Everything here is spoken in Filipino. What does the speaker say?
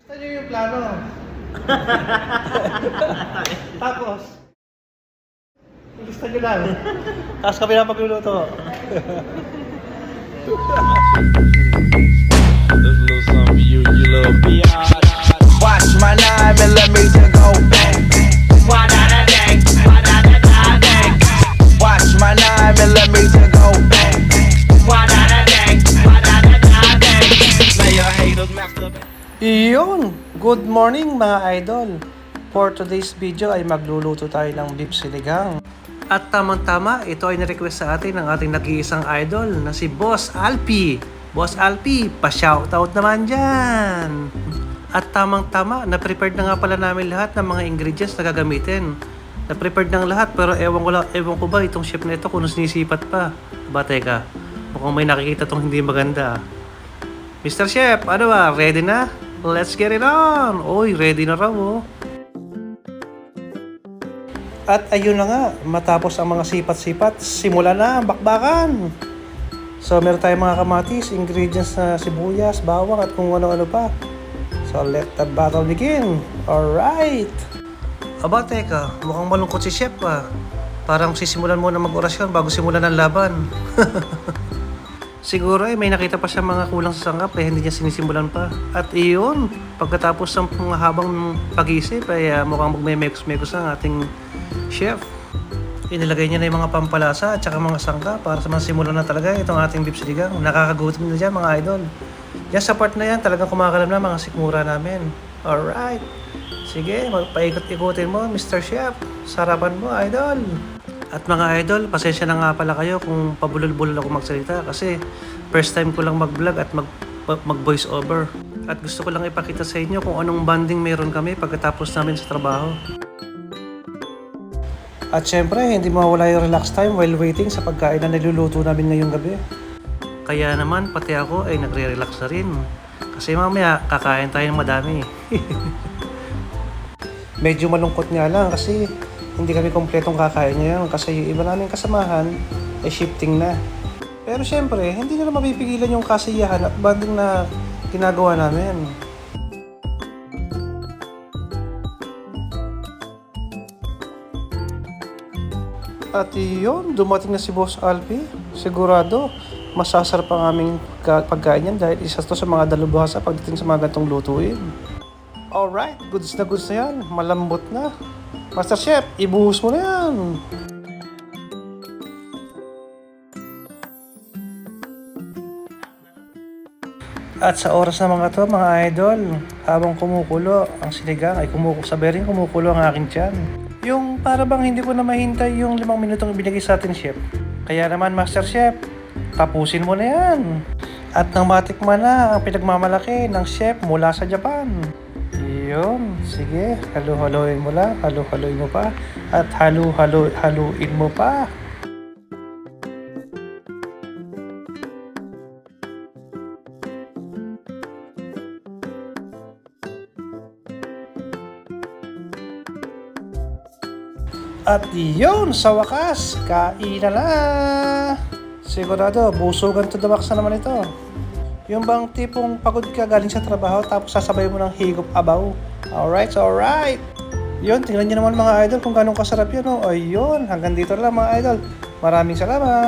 Ano yung plano? Tapos, ilista nyo lang. Tapos kami na pagluluto. This little something for you, you little biatch. Watch my 9mm go bang. Wa-da-da-dang, wa-da-da-da-dang, Watch my 9mm go bang. wa-da-da-dang, wa-da-da-da-dang. Now your haters masturbate. Iyon! Good morning mga idol! For today's video ay magluluto tayo ng beef sinigang. At tamang-tama, ito ay na-request sa atin ng ating nag-iisang idol na si Boss Alpi. Boss Alpi, pa-shoutout naman dyan! At tamang-tama, na-prepared na nga pala namin lahat ng mga ingredients na gagamitin. Na-prepared ng lahat pero ewan ko ba itong chef na ito kung sinisipat pa. Ba teka, mukhang may nakikita tong hindi maganda. Mr. Chef, ano ba? Ready na? Let's get it on! Oy, ready na raw oh. At ayun na nga, matapos ang mga sipat-sipat, simula na ang bakbakan. So meron tayong mga kamatis, ingredients na sibuyas, bawang at kung ano-ano pa. So let the battle begin. Alright! Aba teka, mukhang malungkot si Chef ah. Parang sisimulan muna mag-orasyon bago simulan ang laban. Siguro ay may nakita pa siya mga kulang sa sangkap kaya hindi niya sinisimulan pa. At iyon, pagkatapos ng mga habang pag-isip ay mukhang magme-mekos-mekos ang ating chef. Inilagay niya na yung mga pampalasa at saka mga sangka para sa simulan na talaga itong ating beef sinigang. Nakakagutom na dyan mga idol. Diyan sa part na yan talagang kumakalam na mga sikmura namin. Alright. Sige, paikot-ikutin mo Mr. Chef. Sarapan mo idol. At mga idol, pasensya na nga pala kayo kung pabulol-bulol ako magsalita kasi first time ko lang mag-vlog at mag-voice over. At gusto ko lang ipakita sa inyo kung anong bonding meron kami pagkatapos namin sa trabaho. At syempre, hindi mawala yung relax time while waiting sa pagkain na niluluto namin ngayong gabi. Kaya naman, pati ako ay nagre-relax na rin. Kasi mamaya, kakain tayo ng madami. Medyo malungkot nga lang kasi hindi kami kompletong kakain ngayon kasi yung iba naming kasamahan ay shifting na. Pero syempre, hindi nila mapipigilan yung kasiyahan at bonding na ginagawa namin. At yun, dumating na si Boss Alpi. Sigurado, masasarap ang aming pagkain yan dahil isa to sa mga dalubhasa pagdating sa mga gantong lutuin. Alright, goods na yan. Malambot na. Master Chef, ibuhos mo na yan. At sa oras na mga to, mga idol, habang kumukulo ang sinigang, ay sabay rin kumukulo ang aking tiyan. Yung para bang hindi ko na mahintay yung 5 minutong ibinigay sa atin, Chef. Kaya naman, Master Chef, tapusin mo na yan. At nang matikman na ang pinagmamalaki ng chef mula sa Japan. Yun, sige, halo-haloin mo lang, halo-haloin mo pa, at halo-haluin mo pa. At yun, sa wakas, kain na na! Sigurado, busugan to the max na naman ito. Yung bang tipong pagod ka galing sa trabaho tapos sasabay mo ng higop abaw. Alright, so alright. Yun, tingnan nyo naman mga idol kung ganong kasarap yun. Oh. Ayun, hanggang dito lang mga idol. Maraming salamat.